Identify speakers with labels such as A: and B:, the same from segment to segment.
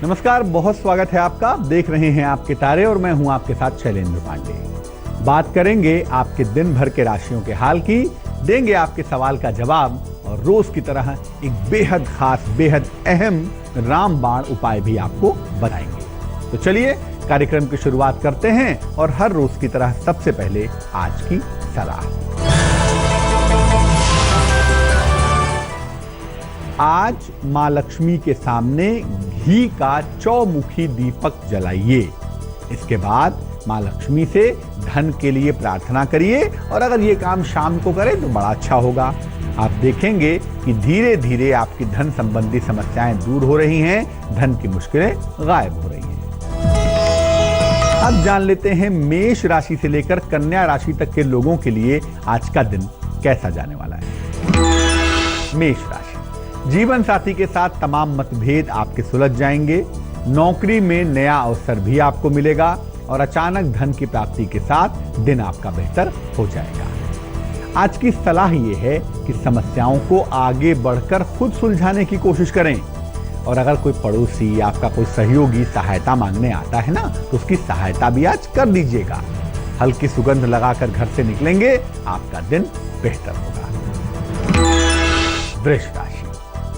A: नमस्कार, बहुत स्वागत है आपका। आप देख रहे हैं आपके तारे और मैं हूं आपके साथ शैलेंद्र पांडे। बात करेंगे आपके दिन भर के राशियों के हाल की, देंगे आपके सवाल का जवाब और रोज की तरह एक बेहद खास, बेहद अहम रामबाण उपाय भी आपको बताएंगे। तो चलिए कार्यक्रम की शुरुआत करते हैं और हर रोज की तरह सबसे पहले आज की सलाह। आज मां लक्ष्मी के सामने घी का चौमुखी दीपक जलाइए। इसके बाद मां लक्ष्मी से धन के लिए प्रार्थना करिए और अगर ये काम शाम को करें तो बड़ा अच्छा होगा। आप देखेंगे कि धीरे धीरे आपकी धन संबंधी समस्याएं दूर हो रही हैं, धन की मुश्किलें गायब हो रही हैं। अब जान लेते हैं मेष राशि से लेकर कन्या राशि तक के लोगों के लिए आज का दिन कैसा जाने वाला है। मेष राशि, जीवन साथी के साथ तमाम मतभेद आपके सुलझ जाएंगे। नौकरी में नया अवसर भी आपको मिलेगा और अचानक धन की प्राप्ति के साथ दिन आपका बेहतर हो जाएगा। आज की सलाह यह है कि समस्याओं को आगे बढ़कर खुद सुलझाने की कोशिश करें और अगर कोई पड़ोसी, आपका कोई सहयोगी सहायता मांगने आता है ना, तो उसकी सहायता भी आज कर दीजिएगा। हल्की सुगंध लगाकर घर से निकलेंगे, आपका दिन बेहतर होगा। वृष राशि,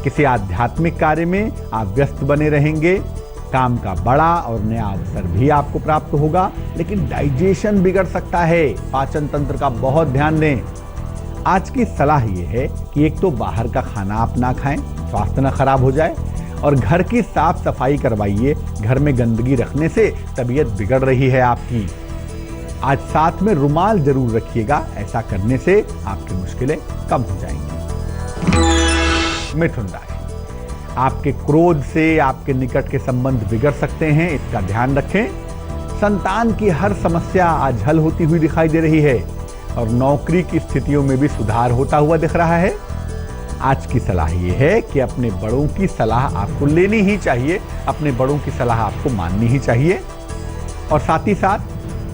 A: किसी आध्यात्मिक कार्य में आप व्यस्त बने रहेंगे। काम का बड़ा और नया अवसर भी आपको प्राप्त होगा, लेकिन डाइजेशन बिगड़ सकता है। पाचन तंत्र का बहुत ध्यान दें। आज की सलाह यह है कि एक तो बाहर का खाना आप ना खाएं, स्वास्थ्य न खराब हो जाए, और घर की साफ सफाई करवाइए। घर में गंदगी रखने से तबीयत बिगड़ रही है आपकी। आज साथ में रुमाल जरूर रखिएगा, ऐसा करने से आपकी मुश्किलें कम हो जाएंगी। मिथुन राशि, आपके क्रोध से आपके निकट के संबंध बिगड़ सकते हैं, इसका ध्यान रखें। संतान की हर समस्या आज हल होती हुई दिखाई दे रही है और नौकरी की स्थितियों में भी सुधार होता हुआ दिख रहा है। आज की सलाह यह है कि अपने बड़ों की सलाह आपको लेनी ही चाहिए, अपने बड़ों की सलाह आपको माननी ही चाहिए। और साथ ही साथ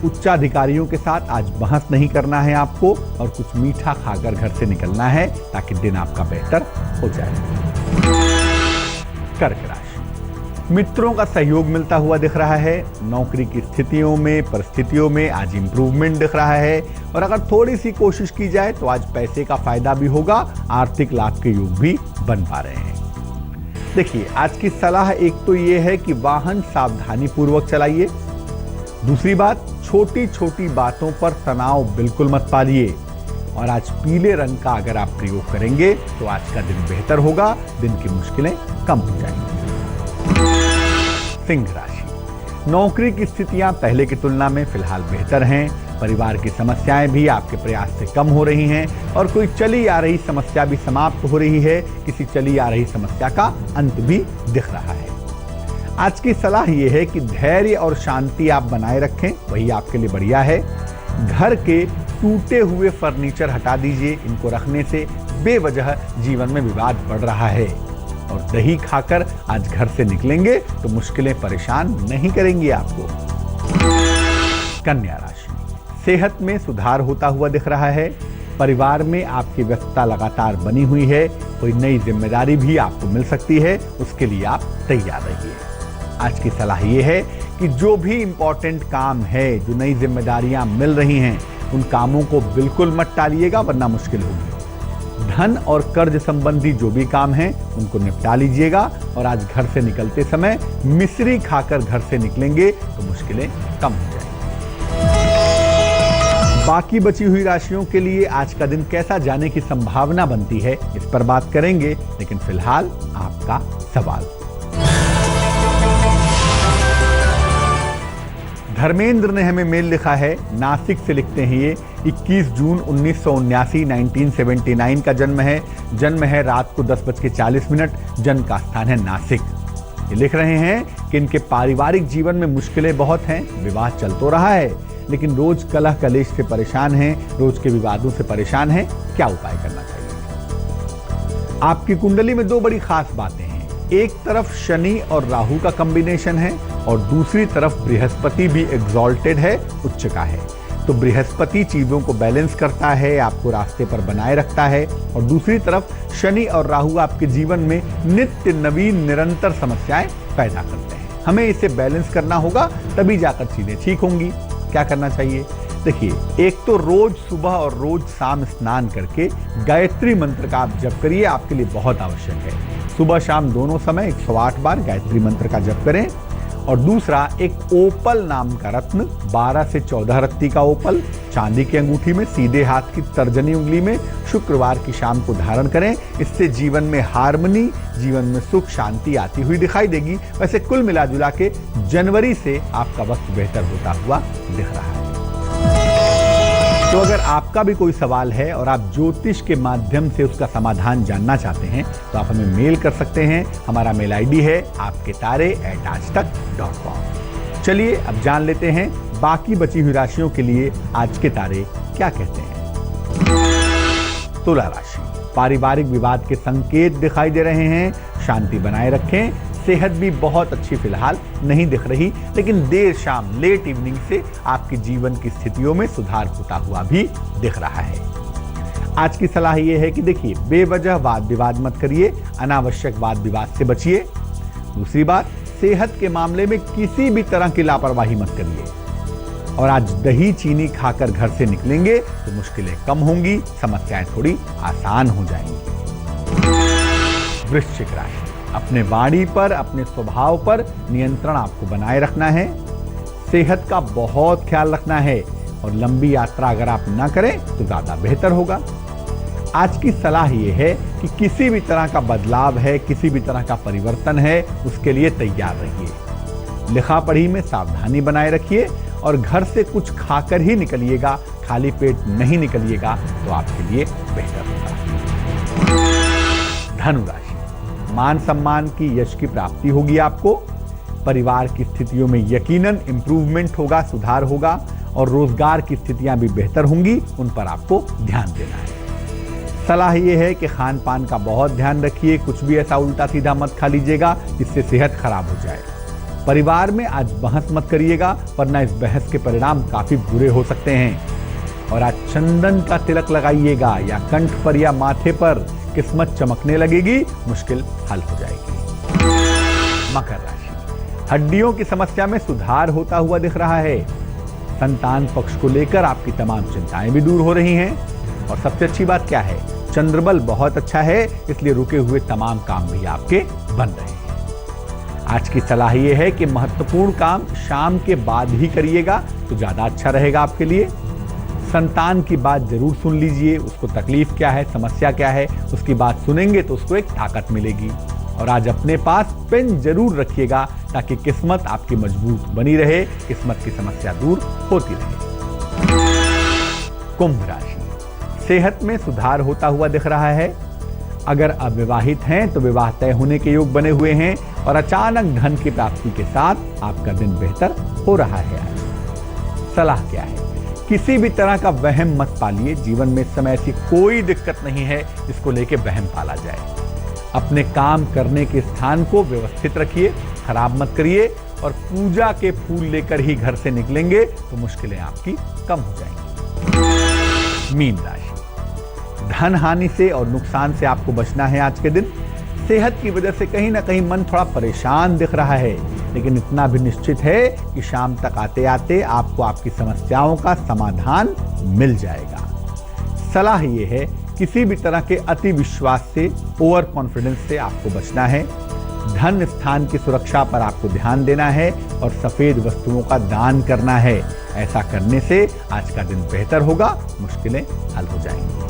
A: उच्चाधिकारियों के साथ आज बहस नहीं करना है आपको और कुछ मीठा खाकर घर से निकलना है ताकि दिन आपका बेहतर हो जाए। कर्क राशि, मित्रों का सहयोग मिलता हुआ दिख रहा है। नौकरी की स्थितियों में, परिस्थितियों में आज इंप्रूवमेंट दिख रहा है और अगर थोड़ी सी कोशिश की जाए तो आज पैसे का फायदा भी होगा, आर्थिक लाभ के योग भी बन पा रहे हैं। देखिए, आज की सलाह एक तो ये है कि वाहन सावधानी पूर्वक चलाइए। दूसरी बात, छोटी छोटी बातों पर तनाव बिल्कुल मत पालिए और आज पीले रंग का अगर आप प्रयोग करेंगे तो आज का दिन बेहतर होगा, दिन की मुश्किलें कम हो जाएंगी। सिंह राशि, नौकरी की स्थितियां पहले की तुलना में फिलहाल बेहतर हैं। परिवार की समस्याएं भी आपके प्रयास से कम हो रही हैं और कोई चली आ रही समस्या भी समाप्त हो रही है। किसी चली आ रही समस्या का अंत भी दिख रहा है। आज की सलाह यह है कि धैर्य और शांति आप बनाए रखें, वही आपके लिए बढ़िया है। घर के टूटे हुए फर्नीचर हटा दीजिए, इनको रखने से बेवजह जीवन में विवाद बढ़ रहा है। और दही खाकर आज घर से निकलेंगे तो मुश्किलें परेशान नहीं करेंगी आपको। कन्या राशि, सेहत में सुधार होता हुआ दिख रहा है। परिवार में आपकी व्यस्तता लगातार बनी हुई है। कोई नई जिम्मेदारी भी आपको मिल सकती है, उसके लिए आप तैयार रहिए। आज की सलाह यह है कि जो भी इंपॉर्टेंट काम है, जो नई जिम्मेदारियां मिल रही हैं, उन कामों को बिल्कुल मत टालिएगा वरना मुश्किल होगी। धन और कर्ज संबंधी जो भी काम हैं उनको निपटा लीजिएगा और आज घर से निकलते समय मिश्री खाकर घर से निकलेंगे तो मुश्किलें कम हो जाएंगी। बाकी बची हुई राशियों के लिए आज का दिन कैसा जाने की संभावना बनती है, इस पर बात करेंगे, लेकिन फिलहाल आपका सवाल। धर्मेंद्र ने हमें मेल लिखा है, नासिक से लिखते हैं ये। 21 जून 1979 का जन्म है रात को 10:40, जन्म का स्थान है नासिक। ये लिख रहे हैं कि इनके पारिवारिक जीवन में मुश्किलें बहुत हैं, विवाह चल तो रहा है लेकिन रोज कलह कलेश से परेशान हैं, रोज के विवादों से परेशान हैं। क्या उपाय करना चाहिए? आपकी कुंडली में दो बड़ी खास बातें हैं। एक तरफ शनि और राहु का कॉम्बिनेशन है और दूसरी तरफ बृहस्पति भी एग्जॉल्टेड है, उच्च का है। तो बृहस्पति चीजों को बैलेंस करता है, आपको रास्ते पर बनाए रखता है, और दूसरी तरफ शनि और राहु आपके जीवन में नित्य नवीन निरंतर समस्याएं पैदा करते हैं। हमें इसे बैलेंस करना होगा, तभी जाकर चीजें ठीक होंगी। क्या करना चाहिए? देखिए, एक तो रोज सुबह और रोज शाम स्नान करके गायत्री मंत्र का आप जप करिए, आपके लिए बहुत आवश्यक है। सुबह शाम दोनों समय 108 बार गायत्री मंत्र का जप करें। और दूसरा, एक ओपल नाम का रत्न, 12 से 14 रत्ती का ओपल चांदी की अंगूठी में सीधे हाथ की तर्जनी उंगली में शुक्रवार की शाम को धारण करें। इससे जीवन में हार्मनी, जीवन में सुख शांति आती हुई दिखाई देगी। वैसे कुल मिला जुला के जनवरी से आपका वक्त बेहतर होता हुआ दिख रहा है। तो अगर आपका भी कोई सवाल है और आप ज्योतिष के माध्यम से उसका समाधान जानना चाहते हैं तो आप हमें मेल कर सकते हैं। हमारा मेल आईडी है aapketare@aajtak.com। चलिए अब जान लेते हैं बाकी बची हुई राशियों के लिए आज के तारे क्या कहते हैं। तुला राशि, पारिवारिक विवाद के संकेत दिखाई दे रहे हैं, शांति बनाए रखें। सेहत भी बहुत अच्छी फिलहाल नहीं दिख रही, लेकिन देर शाम लेट इवनिंग से आपकी जीवन की स्थितियों में सुधार होता हुआ भी दिख रहा है। आज की सलाह यह है कि देखिए, बेवजह वाद विवाद मत करिए, अनावश्यक वाद विवाद से बचिए। दूसरी बात, सेहत के मामले में किसी भी तरह की लापरवाही मत करिए। और आज दही चीनी खाकर घर से निकलेंगे तो मुश्किलें कम होंगी, समस्याएं थोड़ी आसान हो जाएंगी। वृश्चिक राशि, अपने वाणी पर, अपने स्वभाव पर नियंत्रण आपको बनाए रखना है। सेहत का बहुत ख्याल रखना है और लंबी यात्रा अगर आप ना करें तो ज्यादा बेहतर होगा। आज की सलाह यह है कि किसी भी तरह का बदलाव है, किसी भी तरह का परिवर्तन है, उसके लिए तैयार रहिए। लिखा पढ़ी में सावधानी बनाए रखिए और घर से कुछ खाकर ही निकलिएगा, खाली पेट नहीं निकलिएगा तो आपके लिए बेहतर होगा। धनु राशि, मान सम्मान की, यश की प्राप्ति होगी आपको। परिवार की स्थितियों में यकीनन इंप्रूवमेंट होगा, सुधार होगा और रोजगार की स्थितियां भी बेहतर होंगी, उन पर आपको ध्यान देना है। सलाह यह है कि खान पान का बहुत ध्यान रखिए, कुछ भी ऐसा उल्टा सीधा मत खा लीजिएगा जिससे सेहत खराब हो जाए। परिवार में आज बहस मत करिएगा, वरना इस बहस के परिणाम काफी बुरे हो सकते हैं। और आज चंदन का तिलक लगाइएगा या कंठ पर या माथे पर, किस्मत चमकने लगेगी, मुश्किल हल हो जाएगी। मकर राशि, हड्डियों की समस्या में सुधार होता हुआ दिख रहा है। संतान पक्ष को लेकर आपकी तमाम चिंताएं भी दूर हो रही हैं। और सबसे अच्छी बात क्या है, चंद्रबल बहुत अच्छा है, इसलिए रुके हुए तमाम काम भी आपके बन रहे हैं। आज की सलाह यह है कि महत्वपूर्ण काम शाम के बाद ही करिएगा तो ज्यादा अच्छा रहेगा आपके लिए। संतान की बात जरूर सुन लीजिए, उसको तकलीफ क्या है, समस्या क्या है, उसकी बात सुनेंगे तो उसको एक ताकत मिलेगी। और आज अपने पास पेन जरूर रखिएगा ताकि किस्मत आपकी मजबूत बनी रहे, किस्मत की समस्या दूर होती रहे। कुंभ राशि, सेहत में सुधार होता हुआ दिख रहा है। अगर अविवाहित हैं तो विवाह तय होने के योग बने हुए हैं और अचानक धन की प्राप्ति के साथ आपका दिन बेहतर हो रहा है। आज सलाह क्या है, किसी भी तरह का वहम मत पालिए। जीवन में इस समय ऐसी कोई दिक्कत नहीं है जिसको लेके वहम पाला जाए। अपने काम करने के स्थान को व्यवस्थित रखिए, खराब मत करिए और पूजा के फूल लेकर ही घर से निकलेंगे तो मुश्किलें आपकी कम हो जाएंगी। मीन राशि, धन हानि से और नुकसान से आपको बचना है आज के दिन। सेहत की वजह से कहीं ना कहीं मन थोड़ा परेशान दिख रहा है, लेकिन इतना भी निश्चित है कि शाम तक आते आते आपको आपकी समस्याओं का समाधान मिल जाएगा। सलाह यह है, किसी भी तरह के अति विश्वास से, ओवर कॉन्फिडेंस से आपको बचना है। धन स्थान की सुरक्षा पर आपको ध्यान देना है और सफेद वस्तुओं का दान करना है। ऐसा करने से आज का दिन बेहतर होगा, मुश्किलें हल हो जाएंगी।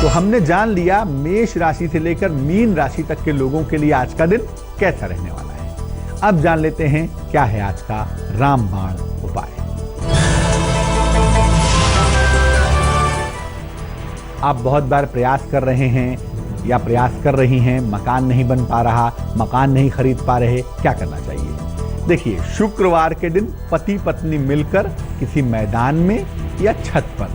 A: तो हमने जान लिया मेष राशि से लेकर मीन राशि तक के लोगों के लिए आज का दिन कैसा रहने वाला है। अब जान लेते हैं क्या है आज का रामबाण उपाय। आप बहुत बार प्रयास कर रहे हैं या प्रयास कर रही हैं, मकान नहीं बन पा रहा, मकान नहीं खरीद पा रहे, क्या करना चाहिए? देखिए, शुक्रवार के दिन पति पत्नी मिलकर किसी मैदान में या छत पर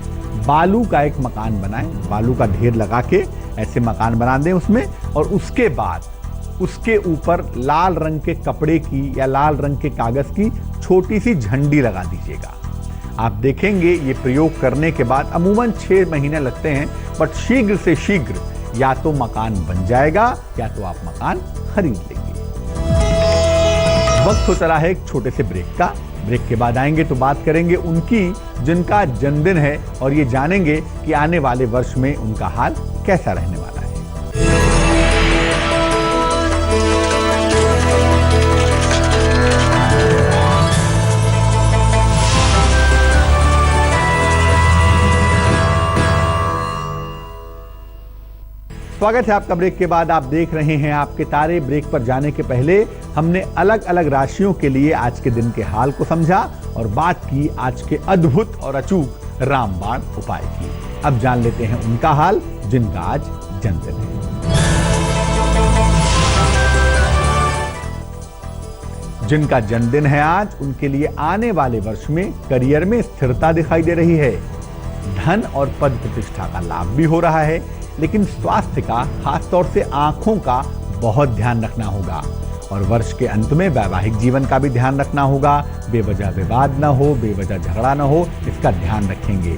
A: बालू का एक मकान बनाएं, बालू का ढेर लगा के ऐसे मकान बना दें उसमें, और उसके बाद उसके ऊपर लाल रंग के कपड़े की या लाल रंग के कागज की छोटी सी झंडी लगा दीजिएगा। आप देखेंगे ये प्रयोग करने के बाद अमूमन 6 महीने लगते हैं, बट शीघ्र से शीघ्र या तो मकान बन जाएगा या तो आप मकान खरीद लेंगे। वक्त हो चला है एक छोटे से ब्रेक का। ब्रेक के बाद आएंगे तो बात करेंगे उनकी जिनका जन्मदिन है और ये जानेंगे कि आने वाले वर्ष में उनका हाल कैसा रहने वाला है। स्वागत है आपका ब्रेक के बाद। आप देख रहे हैं आपके तारे। ब्रेक पर जाने के पहले हमने अलग अलग राशियों के लिए आज के दिन के हाल को समझा और बात की आज के अद्भुत और अचूक रामबाण उपाय की। अब जान लेते हैं उनका हाल जिनका आज जन्मदिन है। जिनका जन्मदिन है आज, उनके लिए आने वाले वर्ष में करियर में स्थिरता दिखाई दे रही है। धन और पद प्रतिष्ठा का लाभ भी हो रहा है, लेकिन स्वास्थ्य का, खासतौर से आंखों का बहुत ध्यान रखना होगा। और वर्ष के अंत में वैवाहिक जीवन का भी ध्यान रखना होगा। बेवजह विवाद ना हो, बेवजह झगड़ा ना हो, इसका ध्यान रखेंगे।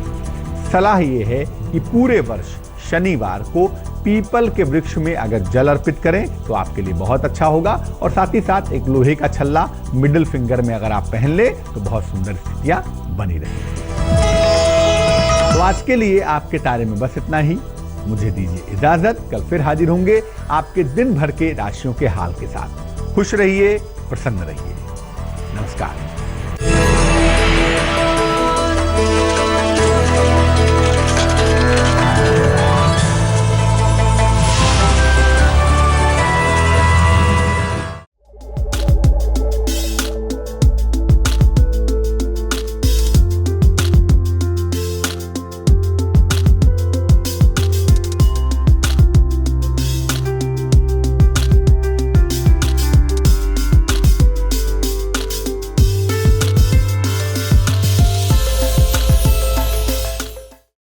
A: सलाह यह है कि पूरे वर्ष शनिवार को पीपल के वृक्ष में अगर जल अर्पित करें तो आपके लिए बहुत अच्छा होगा। और साथ ही साथ एक लोहे का छल्ला मिडिल फिंगर में अगर आप पहन ले तो बहुत सुंदर स्थितियां बनी रहेंगी। तो आज के लिए आपके तारे में बस इतना ही। मुझे दीजिए इजाजत। कल फिर हाजिर होंगे आपके दिन भर के राशियों के हाल के साथ। खुश रहिए, प्रसन्न रहिए। नमस्कार।